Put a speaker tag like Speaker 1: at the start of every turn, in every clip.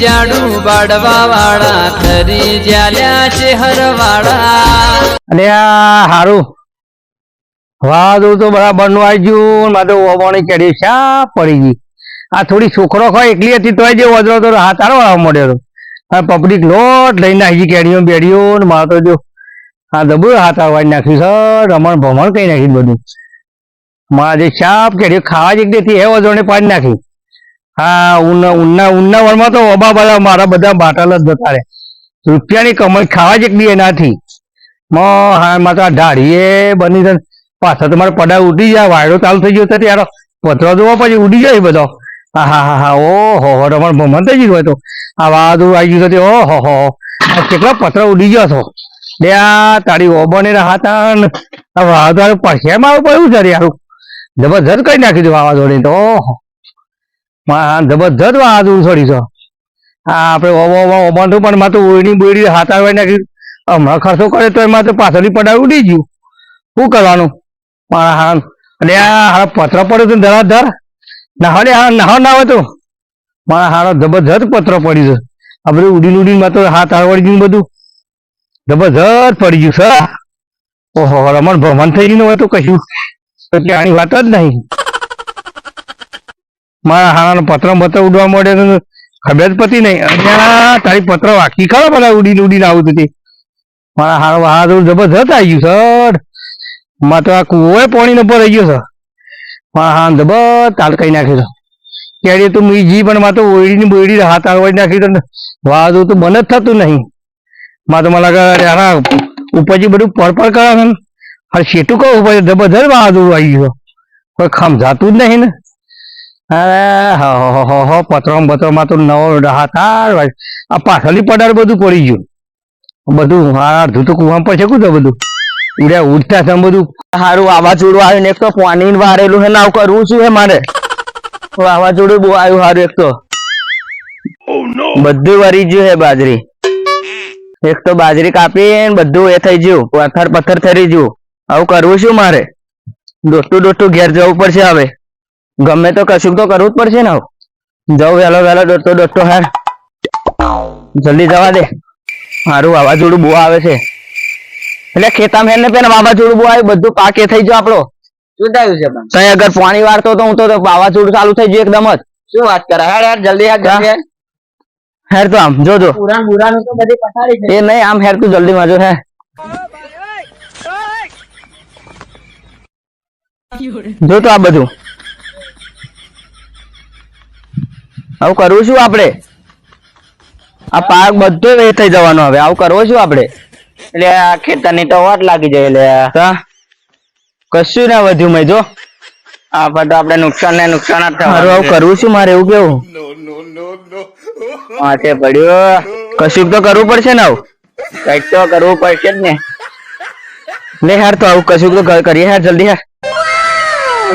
Speaker 1: જાડું બાડવા વાળા ખરી જ્યાલ્યા શહેર વાળા
Speaker 2: અને આ હારું વાદળું તો બરાબર નું આવી ગયું મારે ઓવાણી ચડી શા પડી ગઈ આ થોડી છોકરો હોય એકલી હતી તોય જે વજરો તો હાથ આવવા મળ્યો હતો પબ્લિક લોટ લઈને આવી કેડીઓ બેડીઓ ને મારે તો જો હા દબું હાથ આવવા નાખ્યું છે રમણ ભમણ કઈ નાખ્યું બધું મારે જે ચાપ કેડીઓ ખાવા જ એકથી એ વજોને પાડી નાખી હા ઉન્ના વરમાં તો ઓબા બધા મારા બધા બાટલ જ જતા રહે રૂપિયાની કમાઈ ખાવા જ એકદી એનાથી હા મારે તો આ ઢાળીએ બની પાછા તમારે પડા ઉડી જાય વાયડો ચાલુ થઈ ગયો ત્યારે પથરો જોવા પછી ઉડી જાય બધો હા હા હા હા ઓહો રમણ ભમણ થઈ ગયું હોય તો આ વાદળું આવી ગયું હતું ઓહો હો કેટલા પથરો ઉડી ગયો હતો લે આ તારી ઓબને હતા આ વાદળ પછેમાં આવું પડ્યું છે યાર જબરજસ્ત કરી નાખી દઉં વાવાઝોડી તો ઓહો જબરજસ્ત વાદળું છોડી છો હા આપણે ઓબાનું પણ માં તો ઓયડી બોયડી હાથ આવી નાખી હમણાં ખર્ચો કરે તો એમાં તો પાછળની પડા ઉડી ગયું શું કરવાનું મારા હા એટલે આ પત્ર પડ્યો તો ધરાધર નાહડે હા નાહો ના હોય તો મારા હારો જબરજસ્ત પત્ર પડ્યું છે આ બધું ઉડીને ઉડીને તો હાથ આવડી ગયું બધું જબરજસ્ત પડી ગયું સર ઓહો રમણ ભમણ થઈ ગયું હોય તો કશું આની વાત જ નહીં મારા હારાનો પત્ર બત્ર ઉડવા મળે તો ખબર જ પતી નહીં અહીંયા તારી પત્ર વાકી ખરો બધા ઉડીને ઉડીને આવું હતી મારા હારો હાથ જબરજસ્ત આવી ગયું સર માં તો આ કુવો પાણી ઉપર રહી ગયો છે હા જબર તાલ કઈ નાખ્યો છે કેરી તો જી પણ માં તો ઓયડી બોયડી હાથ આવડી નાખી તો વાદળું તો બંધ જ થતું નહીં માં તો મને લાગે ઉપરથી બધું પડપડ કરે છે હવે શેઠું કહું પડે જબરજસ્ત વાદળું આવી ગયું કોઈ ખમજાતું જ નહીં ને અરે હો પતરો બતરોમાં તો નવો હાથ આ પાછળની પડાર બધું પડી ગયું બધું આ અડધું તો કુવામાં પછી કું બધું ઉડ્યા ઉડતા છે બધું
Speaker 3: સારું વાવાઝોડું આવ્યું ને એક તો પાણી વારેલું છે ને આવું કરવું શું છે મારે વાવાઝોડું બહુ આવ્યું સારું એક તો બધું વરી ગયું છે બાજરી એક તો બાજરી કાપી બધું એ થઈ ગયું પથ્થર થઈ ગયું આવું કરવું શું મારે દોડતું ઘેર જવું પડશે હવે ગમે તો કશું તો કરવું જ પડશે ને જવું વહેલો દોડતો હેર જલ્દી જવા દે મારું વાવાઝોડું બહુ આવે છે એટલે ખેતામાં હેર ને પેલા વાવાઝોડું બહુ આવ્યું બધું પાકે થઈ ગયો આપણો શું થયું છે તઈ અગર પાણી વાળતો તો હું તો વાવાઝોડું ચાલુ થઈ ગયું એકદમ જ શું વાત કરે હેર જલ્દી હેર તો આમ જોજો એ નહીં આમ હેર તું જલ્દી માં જો હે જો તો આ બધું આવું કરવું શું આપડે આ પાક બધો એ થઈ જવાનો હવે આવું કરવું શું આપડે એટલે આ ખેતરની તો વાટ લાગી જાય એટલે કશું ના વધ્યું મેં જો આ બધું આપડે નુકસાન જ થવાનું આવું કરવું શું મારે એવું કેવું માથે પડ્યો કશું તો કરવું પડશે ને આવું કઈક તો કરવું પડશે જ ને લે યાર તો આવું કશું તો કરીએ યાર જલ્દી યાર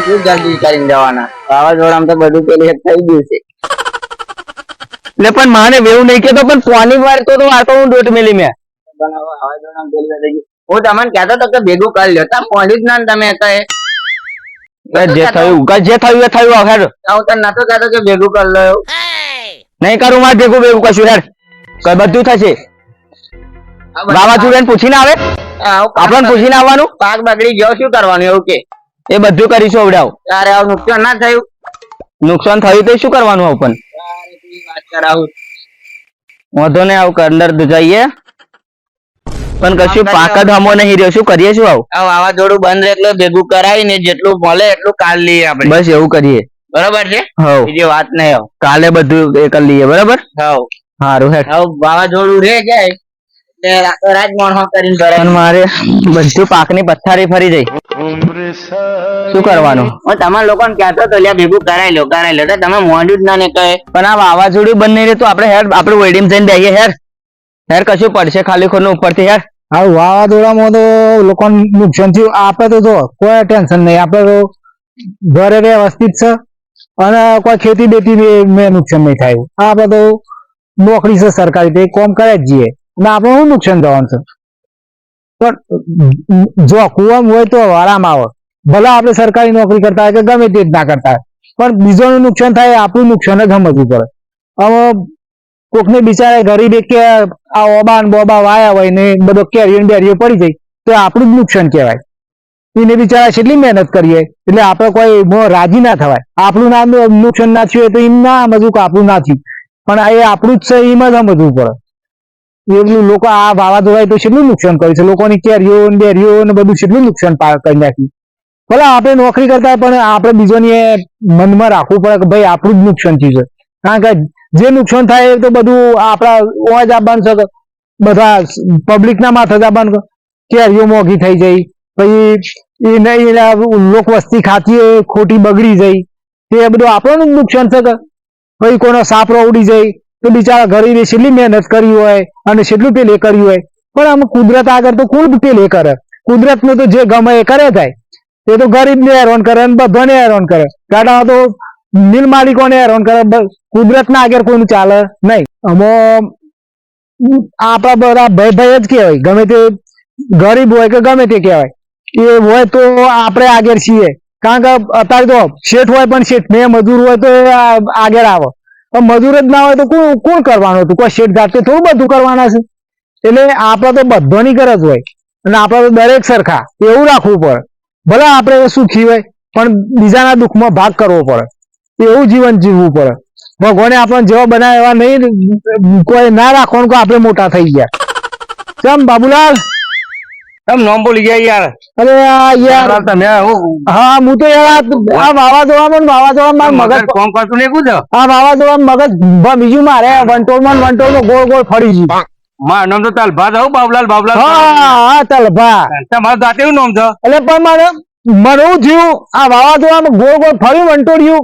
Speaker 3: શું જલ્દી કરીને જવાના વાવાઝોડામાં તો બધું પેલી થઈ ગયું છે એટલે પણ માને એવું નહીં કેતો પણ પાણી વાળતો તો વાળતો હું દોટ મેલી મેં હું તમને કહેતો તો કે ભેગું કરી લ્યો તમે પહોંચી જ ના તમે જે થયું એ થયું હેર હું તને નતો કહેતો કે ભેગું કરી લો નહીં કરું મારે ભેગું કશું હેર બધું થશે વાવાઝોડાને પૂછીને આવે આપણને પૂછીને આવવાનું પાક બગડી ગયો શું કરવાનું એવું કે એ બધું કરીશું અવડાવ તારે આવું નુકસાન ના થયું નુકસાન થયું તો શું કરવાનું આવું પણ વાત કરાવું વાંધો ને આવું અંદર જઈએ પણ કશું પાક જ હમો નહીં રહ્યો શું કરીએ શું આવું વાવાઝોડું બંધ એટલે ભેગું કરાવીને જેટલું મળે એટલું કાલ લઈએ આપણે બસ એવું કરીએ બરોબર છે બીજી વાત નહીં કાલે બધું એ કરી લઈએ બરોબર સારું હે વાવાઝોડું રે જાય મારે બધું પાક ની પથ્થારી ફરી જાય શું કરવાનું તમારા લોકો ને કહેતો તો ભેગું કરાવી લો તમે મોડું જ ના ને કહે પણ આ વાવાઝોડું બંધ નહીં રહેતું આપણે હેર આપણે વેડિંગ જઈને જઈએ હેર કશું પડશે ખાલી ખોનું ઉપરથી હેર
Speaker 2: આ વાવાઝોડામાં તો લોકોને નુકસાન થયું આપડે તો જો કોઈ ટેન્શન નહીં આપડે તો ઘરે વ્યવસ્થિત છે અને કોઈ ખેતી બેતી મેં નુકસાન નહીં થાય આપડે તો નોકરી છે સરકારી તે કોમ કરે જ જઈએ અને આપણે શું નુકસાન થવાનું છે પણ જો કુવામાં હોય તો આરામ આવે ભલે આપણે સરકારી નોકરી કરતા હોય કે ગમે તે ના કરતા હોય પણ બીજોનું નુકસાન થાય આપણું નુકસાન જ સમજવું પડે હવે
Speaker 4: કોકને બિચારા ગરીબે કે આ ઓબા ને બોબા વાયા હોય ને બધો કેરીઓ બેરીઓ પડી જાય તો આપણું જ નુકસાન કહેવાય. એને બિચારા કેટલી મહેનત કરીએ એટલે આપણે કોઈ રાજી ના થવાય. આપણું ના નુકસાન ના થયું હોય તો એમ ના સમજવું કે આપણું ના થયું, પણ એ આપણું જ છે એમ જ સમજવું પડે. એટલું લોકો આ વાવાઝોડાએ તો કેટલું નુકસાન કર્યું છે, લોકોની કેરીઓ ને બેરીઓ ને બધું કેટલું નુકસાન કરી નાખ્યું. ભલે આપણે નોકરી કરતા પણ આપણે બીજોની મનમાં રાખવું પડે કે ભાઈ આપણું જ નુકસાન થયું છે. કારણ કે જે નુકસાન થાય એ તો બધું આપણા ઓજ આવવાનું છે, બધા પબ્લિક ના માથે જ આવવાનું. કેરીઓ મોંઘી થઈ જાય, પછી લોક વસ્તી ખાતી હોય ખોટી બગડી જાય, તે બધું આપણને જ નુકસાન છે. કે પછી કોઈનો સાપરો ઉડી જાય તો બિચારા ગરીબે કેટલી મહેનત કરી હોય અને કેટલું પેલે કર્યું હોય, પણ આમ કુદરત આગળ તો કોણ પેલે કરે? કુદરત નું તો જે ગમે એ કરે થાય. એ તો ગરીબને હેરાન કરે અને બધાને હેરાન કરે. ગાડા તો મિલ માલિકોને હેરાન કરે, કુદરતના આગળ કોઈનું ચાલે નહીં. આમાં આપણા બધા ભાઈ જ કહેવાય, ગમે તે ગરીબ હોય કે ગમે તે કહેવાય, એ હોય તો આપણે આગળ છીએ. કારણ કે અત્યારે તો શેઠ હોય પણ શેઠ ને મજૂર હોય તો આગળ આવે. મજૂર જ ના હોય તો કોણ કરવાનું હતું? કોઈ શેઠ જાતે થોડું બધું કરવાના છે. એટલે આપણે તો બધાની ગરજ હોય અને આપણે તો દરેક સરખા એવું રાખવું પડે. ભલે આપણે સુખી હોય પણ બીજાના દુઃખમાં ભાગ કરવો પડે, એવું જીવન જીવવું પડે. ભગવાને આપણને જેવા બનાવ્યા એવા નહીં કોઈ ના રાખવાનું કે આપણે મોટા થઈ ગયા. કેમ બાબુલાલ
Speaker 2: તમે નામ બોલી ગયા યાર.
Speaker 4: અરે યાર
Speaker 2: તમે
Speaker 4: હા હું તો યાર આ વાવાઝોડામાં મગજ
Speaker 2: કોમ કરતું નહીં કું
Speaker 4: આ વાવાઝોડામાં મગજ બીજું મારે વંટોળમાં ગોળ ગોળ ફરી ગયું.
Speaker 2: મારું નામ તો તાલભા છે, બાબુલાલ બાબુલાલ.
Speaker 4: હા તલભા
Speaker 2: તમારું જાતે એવું નામ છે?
Speaker 4: એટલે પણ મને એવું થયું આ વાવાઝોડામાં ગોળ ગોળ ફરી વંટોળ્યું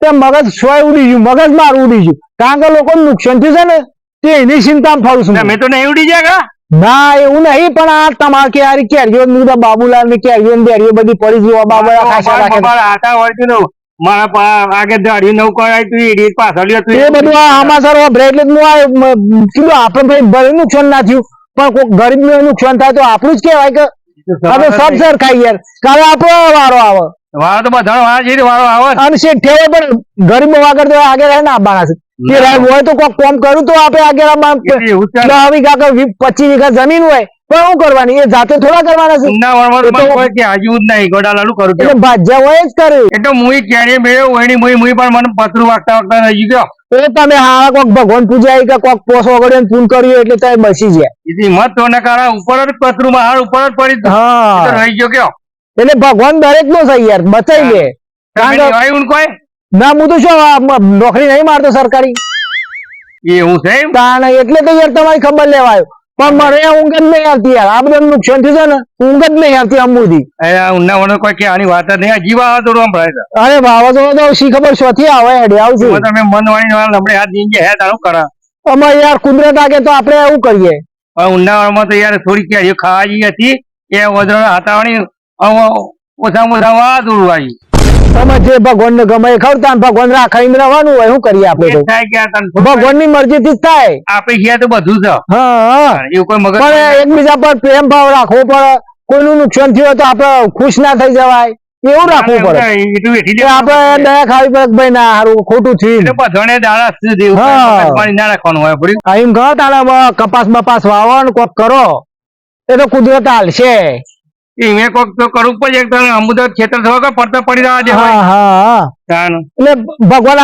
Speaker 4: તે મગજ સોય ઉડી ગયું, મગજ મારું ઉડી ગયું. કારણ કે લોકોને નુકસાન થયું છે ને તે એની ચિંતામાં ફરું છું.
Speaker 2: મેં તો નહીં ઉડી ગયા.
Speaker 4: ના એવું નહીં, પણ આ તમારે કેરીઓ બાબુલાલ ની કેરીઓ બેરીઓ બધી પડી ગઈ.
Speaker 2: મારા આગળ દાઢી નવું કરાય તું એડી પાછળ
Speaker 4: એ બધું આમાં વાપરે એટલે કીધું આપણે ભાઈ નુકસાન ના થયું પણ કોઈ ગરીબ ને નુકસાન થાય તો આપણું જ કહેવાય કે આપણે સબ સરખાઈ યાર. કાલે આપણો વારો આવે,
Speaker 2: વારો તો બધા વારો આવે
Speaker 4: અને શેઠ ઠેવે પણ ગરીબ આગળ તો આગળ ના આવવાના છે. હોય તો કોઈ કોમ કરું તો આપણે આગળ 10 વીઘા કે 25 વીઘા જમીન હોય પણ શું કરવાની? એ જાતે થોડા કરવાના છે.
Speaker 2: હજુ જ નહીં ગોડાલાલું કરું
Speaker 4: એટલે ભાજ્યા હોય જ કરે.
Speaker 2: એટલે મુઈ ક્યારે મેળ્યો હોય ની મુઈ પણ મને પતરું વાગતા રહી ગયો.
Speaker 4: એ તમે હારા કોક ભગવાન પૂજાય કે કોક પોસ વગડે પૂન કર્યું એટલે તમે બસી ગયા.
Speaker 2: મત તો ના કારણ ઉપર જ પતરું માં હાર ઉપર જ પડી. હા રહી ગયો કયો?
Speaker 4: એટલે ભગવાન દરેક નો છે યાર, બચાવી લે.
Speaker 2: કોઈ
Speaker 4: ના હું તો શું નોકરી નહીં મારતો સરકારી.
Speaker 2: એવું છે
Speaker 4: એટલે તો યાર તમારી ખબર લેવાયો. પણ મને ઊંઘ જ નહીં આવતી યાર. આ બધું નુકસાન થયું છે ને ઊંઘ જ નહીં આવતી અંબુથી.
Speaker 2: ઊંડા કોઈ આની વાત જ નહીં. જીવા થોડું સંભળાય.
Speaker 4: અરે વાવાઝોડો તો શી ખબર શોથી આવે હેડે આવશે.
Speaker 2: તમે મન વાળી લમડે હાથ દીંગે હે તારું કરા.
Speaker 4: અમાર યાર કુદરત આગે તો આપણે એવું કરીએ.
Speaker 2: ઊંડાવાળમાં તો યાર થોડી કેરીઓ ખાવા જઈ હતી એ વજન હાથાવાળી ઓછામાં ઓછા વાદ ઉડવાઈ.
Speaker 4: તમે જે ભગવાન ને ગમે એ ખવતા ભગવાન રાખીને રહેવાનું હોય શું કરીએ આપણે? ભગવાન ની મરજી થી જ થાય.
Speaker 2: આપણે ગયા તો બધું છે.
Speaker 4: હા
Speaker 2: એવું કોઈ મગજ
Speaker 4: પણ એકબીજા પર પ્રેમ ભાવ રાખવો પડે. કોઈનું નુકસાન થયું હોય તો આપણે ખુશ ના થઈ જવાય, એવું રાખવું પડે. આપણે દયા ખાવી પડે ભાઈ ના સારું ખોટું થયું
Speaker 2: ના રાખવાનું હોય.
Speaker 4: એમ કહો તારે કપાસ બપાસ વાવો ને કોક કરો એ તો કુદરત હાલશે.
Speaker 2: મેં કોક તો કરવું પડે. અમુદા ખેતર થવા પડતા પડી રહ્યા છે.
Speaker 4: એટલે ભગવાન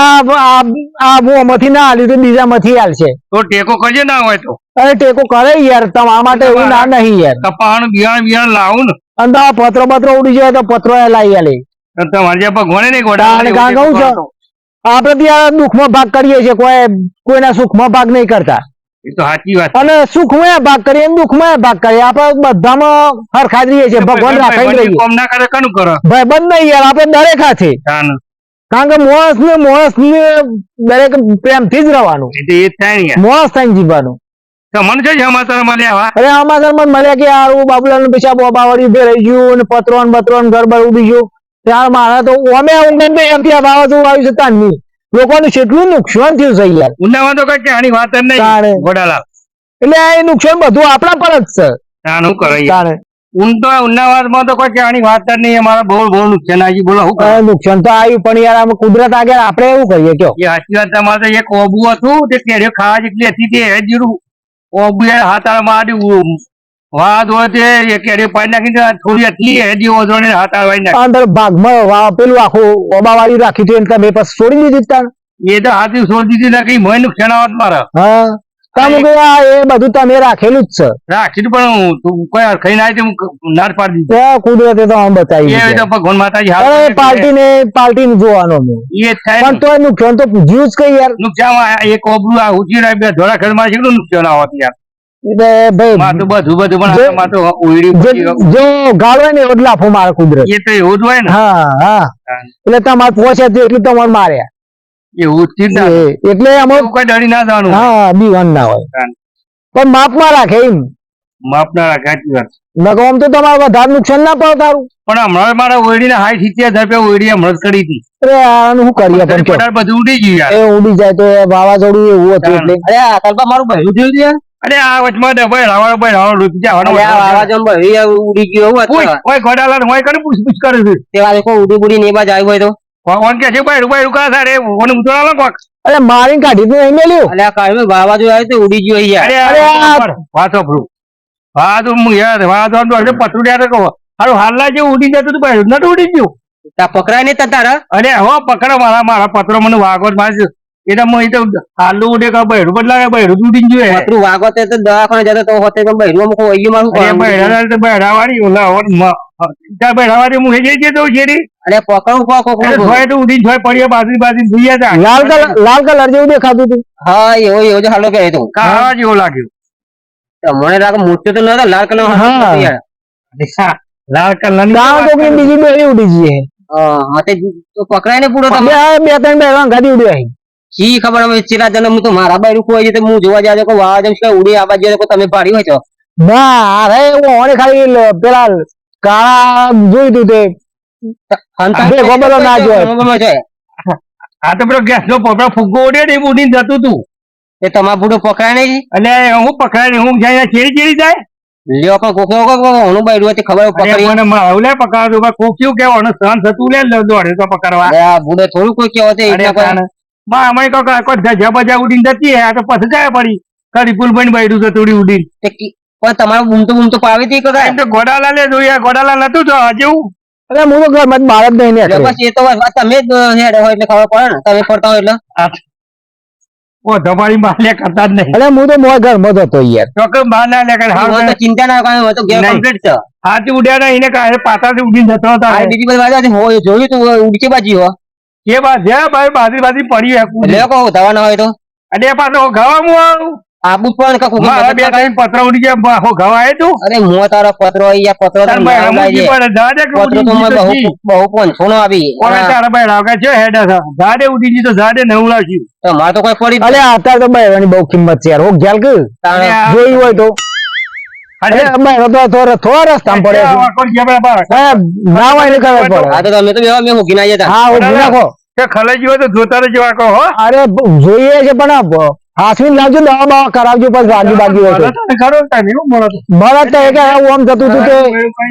Speaker 4: આ માંથી ના હાલ્યું તો બીજા માંથી હાલશે.
Speaker 2: તો ટેકો કરજે ના હોય તો.
Speaker 4: અરે ટેકો કરે યાર, તમારા માટે એવું ના નહીં યાર.
Speaker 2: કપાવાનું બિયારણ લાવું ને
Speaker 4: અને પત્રો ઉડી જાય તો પત્રો લાવી આલે.
Speaker 2: તમારે જ્યાં ભગવાને નહીં ગોડા
Speaker 4: કહું છો આપડે ત્યાં દુઃખમાં ભાગ કરીએ છીએ, કોઈના સુખમાં ભાગ નહીં કરતા.
Speaker 2: એ તો સાચી વાત.
Speaker 4: અને સુખમાં ભાગ કરીએ દુઃખમાં ભાગ કરીએ. આપણે બધામાં હરખા જ રહીએ છીએ. ભગવાન રાખી રહીએ.
Speaker 2: ના કરે કનું કરો
Speaker 4: ભાઈ બંધ નહીં યાર, આપણે દરેક હાથે. કારણ કે માણસ ને દરેક પ્રેમથી જ રહેવાનું. માણસ થઈને જીવવાનું.
Speaker 2: મને છે સમાચાર મળ્યા.
Speaker 4: અરે સમાચારમાં મળ્યા કે યાર બાબુલાલ પૈસા બોબાવાળી ઉભે રહી ગયું ને પત્રો ગરબર ઉડી ગયું. ત્યાર મારે તો અમે ઊંઘ એમથી વાવાઝોડું આવ્યું છે તાની લોકોનું કેટલું નુકસાન થયું છે યાર.
Speaker 2: ઊંડામાં તો કઈ આની વાત જ નહીં ગોડાલા.
Speaker 4: એટલે આ નુકસાન બધું આપણા પર જ છે.
Speaker 2: કરે ઉનાળામાં તો કોઈ કહેવાની વાત જ નહીં. અમારા બહુ નુકસાન આવી. બોલો શું કરો?
Speaker 4: નુકસાન તો આવ્યું પણ યાર આમાં કુદરત આગળ આપણે એવું કરીએ કયો.
Speaker 2: એ સાચી વાત. તમારે તો એક ઓબુ હતું તે કેરીઓ ખાવા જેટલી હતી તે એ જીરું ઓબુ હાથાળમાં આડ્યું વાત હોય તે એ કેરીઓ પાડી નાખી થોડી હતી એ જી ઓઝોને હાથાળ વાળી નાખી.
Speaker 4: અંદર ભાગમાં પેલું આખું ઓબાવાળી રાખી હતી તમે પછી છોડી દીધી તાર.
Speaker 2: એ તો હાથી છોડી દીધી નાખી. મને નુકસાન આવત મારા
Speaker 4: હા તમે એ બધું તમે રાખેલું જ છે.
Speaker 2: રાખી પણ તું કોઈ ખાઈ ના આવી નાટ પાડી દીધી.
Speaker 4: તો કુદરતે તો આમ બતાવી
Speaker 2: એ તો ભગવાન માતાજી
Speaker 4: અરે પાર્ટીને જોવાનો મેં.
Speaker 2: એ થાય
Speaker 4: પણ તો નુકસાન તો જીવ જ કઈ યાર.
Speaker 2: નુકસાન એક ઓબરું આ ઉચી રહ્યા બે ધોળા ખેડમાં કેટલું નુકસાન આવત યાર.
Speaker 4: એટલે ભાઈ
Speaker 2: માથું બધું પણ આમાં તો ઉયડી
Speaker 4: જો ગાળ હોય ને એટલો લાફો મારે કુદરત.
Speaker 2: એ તો એવું જ હોય ને.
Speaker 4: હા એટલે તમારે પહોંચે એટલું તમારે માર્યા
Speaker 2: એવું જ થયું ને.
Speaker 4: એટલે આમાં
Speaker 2: કોઈ ડરી ના જવાનું.
Speaker 4: હા બીવાન ના હોય પણ માપમાં રાખે એમ.
Speaker 2: માપ ના રાખે. સાચી વાત.
Speaker 4: નકો આમ તો તમારે વધારે નુકસાન ના પડે તારું.
Speaker 2: પણ હમણાં મારા ઓયડીને 60-70,000 રૂપિયા ઓયડી હમણાં જ કરી હતી.
Speaker 4: અરે આનું શું કરીએ પણ કયો.
Speaker 2: બધું ઉડી ગયું યાર.
Speaker 4: એ ઉડી જાય તો એ વાવાઝોડું એવું હતું એટલે.
Speaker 3: અરે આ કલ્પા મારું બહેરું થયું છે.
Speaker 2: અરે આ વચમાં ડબાઈ રાવણ રૂપિયા જવાનો.
Speaker 3: વાવાઝોડું બહેરું ઉડી ગયું એવું હતું.
Speaker 2: કોઈ ગોડાલા હોય કરે પૂછ કરે છે.
Speaker 3: તે વાગે કોઈ ઉડી બુડી નહીં બાજ આવ્યું હોય તો.
Speaker 2: ભગવાન કે છે ભાઈ કા સારે ઓને ઉતરાલો કોક.
Speaker 4: અરે મારીને કાઢી તો નહીં મેલ્યું.
Speaker 3: એટલે આ કાળમાં વાવાઝોડું આવ્યું તો ઉડી ગયું યાર.
Speaker 2: અરે વાતો ભરું વાત હું યાર વાત તો પતરું યાર કહો હારું હાલના જે ઉડી જતું હતું ભાઈ નતું ઉડી ગયું.
Speaker 3: ત્યાં પકડાય નહીં તારા.
Speaker 2: અરે હો પકડો મારા પત્રો મને વાગો મારજો. એટલે હું તો હાલું ઉડે કા બહેરું બદલાવે બહેરું ઉડી ગયું.
Speaker 3: પતરું વાગો તે તો દવાખાને જતો તો હોતે તો બહેરું મૂકો વૈયું મારું.
Speaker 2: બહેરાવાળી ત્યાં બહેરાવાળી હું જઈ જતો શેરી.
Speaker 3: અરે પકડું
Speaker 2: હોય તો ઉડી હોય પડીએ બાજુ ભૂયા હતા.
Speaker 4: લાલ કલર જેવું દેખાતું હતું.
Speaker 3: હા એવો જ હાલો કે તું
Speaker 2: કાળા જેવું લાગ્યું.
Speaker 3: મને લાગે મૂર્તિ તો નતો લાલ કલર
Speaker 2: લાલ કલર ની
Speaker 4: બીજી બે ઉડી જઈએ.
Speaker 3: પકડાય ને પૂરો
Speaker 4: બે ત્રણ બે ગાડી ઉડી આવી.
Speaker 3: શી ખબર હવે ચેલા જણ હું તો મારા બાઈ રૂપ હોય છે હું જોવા જાય કોઈ વાવા જેમ ઉડી આવા જાય તમે પાડી હોય છો.
Speaker 4: ના અરે હું ખાલી પેલા કાળા જોયું તું તે ગોબલો ના જોય.
Speaker 2: આ તો પેલો ગેસ નો પોપડો ફુગ્ગો ઉડે ને એ ઉડીને જતું હતું.
Speaker 3: એ તમારા બુડો પકડાય નહીં.
Speaker 2: અને હું પકડાય હું જાય ચેરી જાય
Speaker 3: લ્યો પણ કોકો હું બાઈ રૂપ ખબર પકડી
Speaker 2: મને માવલે પકડાતું કોક્યું કે સહન થતું લે દોડે તો પકડવા
Speaker 3: બુડે થોડું કોઈ કેવો
Speaker 2: અમે કોઈ જબજા ઉડીને જતી આ તો પછી જાય પડી કડી પુલ બની બાયડું તો થોડી ઉડીને.
Speaker 3: પણ તમારું બૂમ તો પાવી હતી
Speaker 2: તો ગોડાલા લે જોયા ગોડાલા નતું તો જેવું.
Speaker 4: અરે હું તો ઘરમાં બહાર જ નહીં ને.
Speaker 3: બસ એ તો તમે જ હેડ હોય એટલે ખબર પડે ને તમે ફરતા હોય એટલે.
Speaker 2: ઓ તમારી માલ્યા કરતા જ નહીં.
Speaker 4: અરે હું તો મોય ઘરમાં જ હતો યાર.
Speaker 2: ચોક્કસ બહાર ના લે
Speaker 3: ચિંતા ના કરે તો ગેર કમ્પ્લીટ છે.
Speaker 2: હાથી ઉડ્યા ના એને કાંઈ પાતાથી ઉડીને જતો હતા.
Speaker 3: બીજી બધી વાત હોય જોયું તું ઉડકી બાજી હો
Speaker 2: એ બાદ જ્યાં ભાઈ બાજી પડી
Speaker 3: એટલે કહો દવા ના હોય તો.
Speaker 2: અને પાછો ગવામાં
Speaker 3: આબુ પણ
Speaker 2: બે ત્રણ પત્ર ઉડી ગયા ગવાય તું.
Speaker 3: અરે હું તારો પત્રો પત્રો બહુ પોનસો આવી
Speaker 2: તારા ભાઈ લાગે છે હેડ ઝાડે ઉડી ગઈ તો ઝાડે નવું લાગ્યું.
Speaker 3: મારે તો કોઈ પડી.
Speaker 4: અરે અત્યારે તો બહેવાની બહુ કિંમત છે યાર. હું ખ્યાલ કે જોયું હોય તો થોડા રસ્તા પડે ના હોય ને ખબર પડે.
Speaker 3: તમે તો મેં મૂકી ના જતા.
Speaker 4: હા મૂકી નાખો
Speaker 2: ખલાઈ ગયો તો જોતા જેવા કહો.
Speaker 4: અરે જોઈએ છે પણ હાથવી લાવજો દવા બવા કરાવજો પછી બાકી બાકી હોય મળત તો કે આમ થતું હતું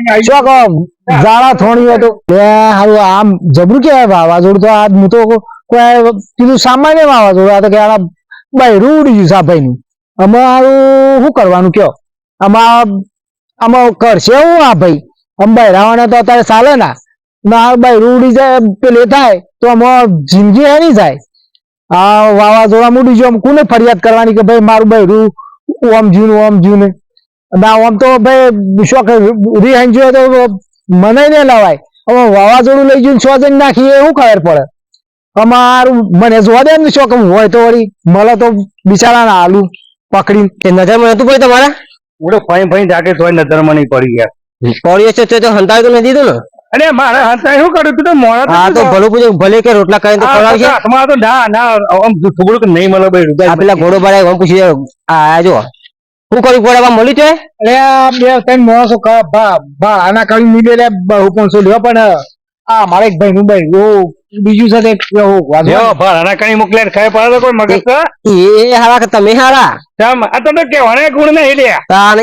Speaker 4: કે શોખ ઝાડા થોણી હતું. હારું આમ જબરું કેવાય વાવાઝોડું તો આ હું તો કોઈ કીધું સામાન્ય વાવાઝોડું આ તો કે આ બહેરું ઉડી ગયું સાભાઈ નું. અમારું શું કરવાનું કયો આમાં કરશે હું આ ભાઈ આમ બહેરાવાના તો અત્યારે ચાલે ના બહેરું ઉડી જાય પેલે થાય તો આમાં જિંદગી હે નહીં જાય. આ વાવાઝોડા મૂડી જો કોને ફરિયાદ કરવાની કે ભાઈ મારું બહેરું ઓમ જ્યું ના ઓમ તો ભાઈ શોખ રિહાઈ જોયો તો મને ને લવાય. હવે વાવાઝોડું લઈ જઈને 100 જણ નાખીએ શું ખબર પડે. અમારું મને જોવા દે ને શોખ હોય તો વળી મળે તો બિચારાના હાલું પકડી
Speaker 3: નજર માં નતું ભાઈ તમારા
Speaker 2: ઓડો ફાઈ જાગે તો નજર માં નહીં પડી ગયા.
Speaker 3: પડ્યો છે તો હંતાય તો નથી દીધું ને.
Speaker 2: અરે મારે હંતાય શું કર્યું તું મોડા
Speaker 3: તો ભલું પૂછે ભલે કે રોટલા કરીને તો ખવડાવશે.
Speaker 2: હાથમાં તો ના આમ થોડું કે નહીં મળે ભાઈ.
Speaker 3: પેલા ઘોડો ભરાય આમ પૂછી આ જો શું કર્યું ઘોડા મળી છે.
Speaker 4: અરે આ બે ત્રણ માણસો ભાડાના કરી નીકળે બહુ 500 લેવા પણ આ મારે એક ભાઈ નું ભાઈ બીજું સાથે
Speaker 2: ભાડાના કઈ મોકલે ખાય પડે કોઈ મગજ
Speaker 3: એ હારા કે તમે હારા
Speaker 2: આ તમે કેવાના ગુણ નહીં લે.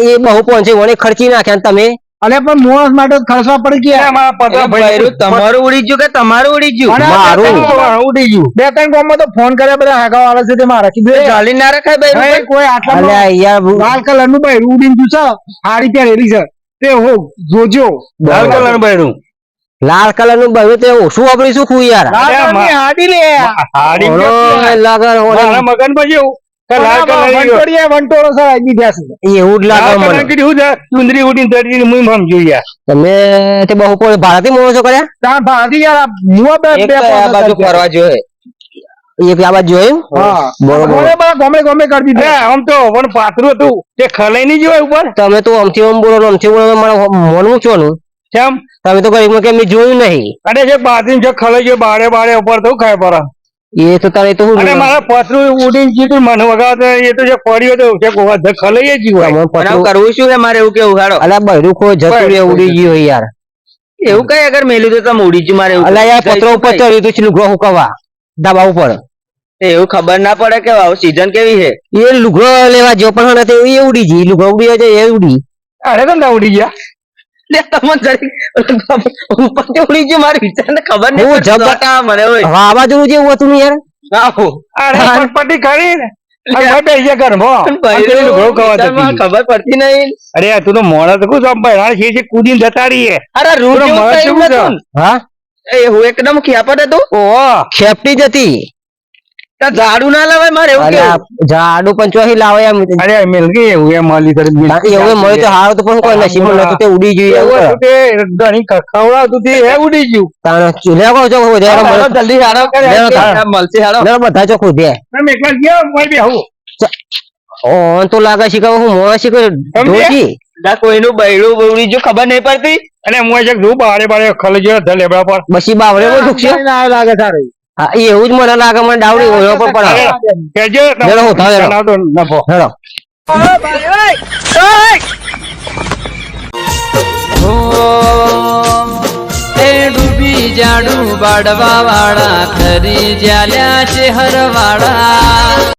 Speaker 3: એ બહુ પહોંચે વણે ખર્ચી નાખ્યા તમે
Speaker 4: અલે પણ મોણસ માટે તો ખર્ચવા પડી ગયા
Speaker 2: મારા પતરા ભાઈ
Speaker 3: તમારું ઉડી ગયું કે તમારું ઉડી ગયું?
Speaker 4: અને આ
Speaker 2: મારું ઉડી ગયું.
Speaker 4: 2-3 ગામમાં તો ફોન કર્યા બધા હાકા વાળા છે તે મારા કીધું
Speaker 3: ચાલી ના રખાય બૈરું
Speaker 4: ભાઈ કોઈ આટલા
Speaker 3: અલ્યા યાર
Speaker 4: લાલ કલર નું ભાઈ ઉડીને તું છે હાડી પહેરેલી છે તે હો જોજો
Speaker 2: લાલ કલર બૈરું.
Speaker 3: લાલ કલર નું બૈરું તે ઓછું વાપરીશું ખું યાર.
Speaker 4: લાલ કલરની હાડી લે
Speaker 2: હાડી
Speaker 3: ઓલો લાગે
Speaker 2: મારા મગન પછી એવું કે લાલ કલર
Speaker 4: વંટોળો સર આવી ગયા છે
Speaker 3: એવું જ લાગે
Speaker 2: લાલ કલર
Speaker 3: મને.
Speaker 2: કીધું છે ચુંદડી ઉડીને ચડતી હું સમજુ યાર.
Speaker 3: તમે તે બહુ પણ ભારતી મોણસો કર્યા?
Speaker 4: ત્યાં ભાતી યાર મુવા બે
Speaker 3: એક તો આ બાજુ ફરવા જોઈએ, એક આ બાજુ જોયું.
Speaker 4: હા
Speaker 3: બરોબર.
Speaker 4: ગમે ગમે કરી દીધું
Speaker 2: હે, આમ તો પણ પાતળું હતું તે ખલાઈ નહીં જોવાય ઉપર.
Speaker 3: તમે તો આમથી આમ બોલો ને આમથી બોલો, મારા મોનવું છો નું.
Speaker 2: કેમ
Speaker 3: તમે તો ગરીબમાં કેમ જોયું નહીં?
Speaker 2: અરે જે બાજરી જે ખલાઈ ગયો બારે બારે ઉપર તો ખાય પર.
Speaker 3: એ તો તારે તો હું
Speaker 2: અને મારા પાતળું ઉડીને જીતું મને વગાડે એ તો જે પડ્યો તો જે ગોવા ખલાઈ જ હોય.
Speaker 3: કરવું શું છે મારે એવું કેવું હાડો? અલ્યા બૈરું ખો જતું રે ઉડી ગયું હોય યાર. એવું કઈ અગર મેલ્યું તો તમે ઉડી જ મારે. અલ્યા યાર પત્રો ઉપર ચડ્યું તું લુગડો હુકવા ધાબા ઉપર. એવું ખબર ના પડે કે સીઝન કેવી છે? એ લુગડો લેવા જો પણ નથી એ ઉડી જી લુગડો ઉડી જાય એ ઉડી.
Speaker 2: અરે તો ના ઉડી ગયા.
Speaker 3: લે તમને જરી ઉપરથી ઉડી ગયું મારી વિચારને ખબર નહીં. હું જબટા મને હોય વાવાઝોડું જેવું હતું ને યાર. આહો
Speaker 2: અરે પટપટી કરી ને અને ભાઈ બેસી જા ઘરમાં. અને પેલી લુગડો ખવા જતી.
Speaker 3: ખબર પડતી નહીં.
Speaker 2: અરે તું તો મોડા તો કુછ બહેરાણ છે કૂદીને જતા રહીએ.
Speaker 3: અરે રૂટ
Speaker 2: થોડો
Speaker 3: જેવું
Speaker 2: મસ્ત
Speaker 3: થયું
Speaker 2: એવું છે.
Speaker 3: નતું. હા એ હું એકદમ ખ્યાપટ હતું.
Speaker 2: ઓહો
Speaker 3: ખેપટી જ હતી. ત્યાં ઝાડુ ના લાવાય મારે એવું કેવું. ઝાડુ પંચવાહી લાવે એમ.
Speaker 2: અરે મિલ ગઈ એવું એમ મળી તરફ
Speaker 3: એવું મળે તો હારું તો પણ કોઈ નસીબમાં નતું તે ઉડી ગયું એવું
Speaker 2: એવું તે ઘણી ખવડાવતું તે એ ઉડી ગયું.
Speaker 3: તાણ ચૂલ્યા કો જો જલ્દી હાડો
Speaker 2: હા.
Speaker 3: મળશે હાડો બધા ચોખ્ખું દે.
Speaker 2: તમે એકવાર ગયા કોઈ બી આવું.
Speaker 3: ઓન તો લાગે છે કે હું મોણા છે કે ધોજી ના કોઈનું બૈડું બૈડી જો ખબર નહીં પડતી.
Speaker 2: અને હું એક જોઉં બારે બારે ખલી ગયો ધલેબડા પર.
Speaker 3: પછી બાવળે માં દુખશે.
Speaker 4: લાગે સારું
Speaker 3: હા એ એવું જ મને લાગે મને ડાવડી ઓળો પર પડે.
Speaker 2: કેજો
Speaker 3: હેલો, હું થાવ, હેલો.
Speaker 2: જણાવતો નફો.
Speaker 3: હેલો
Speaker 1: હો એ ડૂબી જાડું બાડવા વાળા ખરી જ્યાલ્યા છે હરવાળા.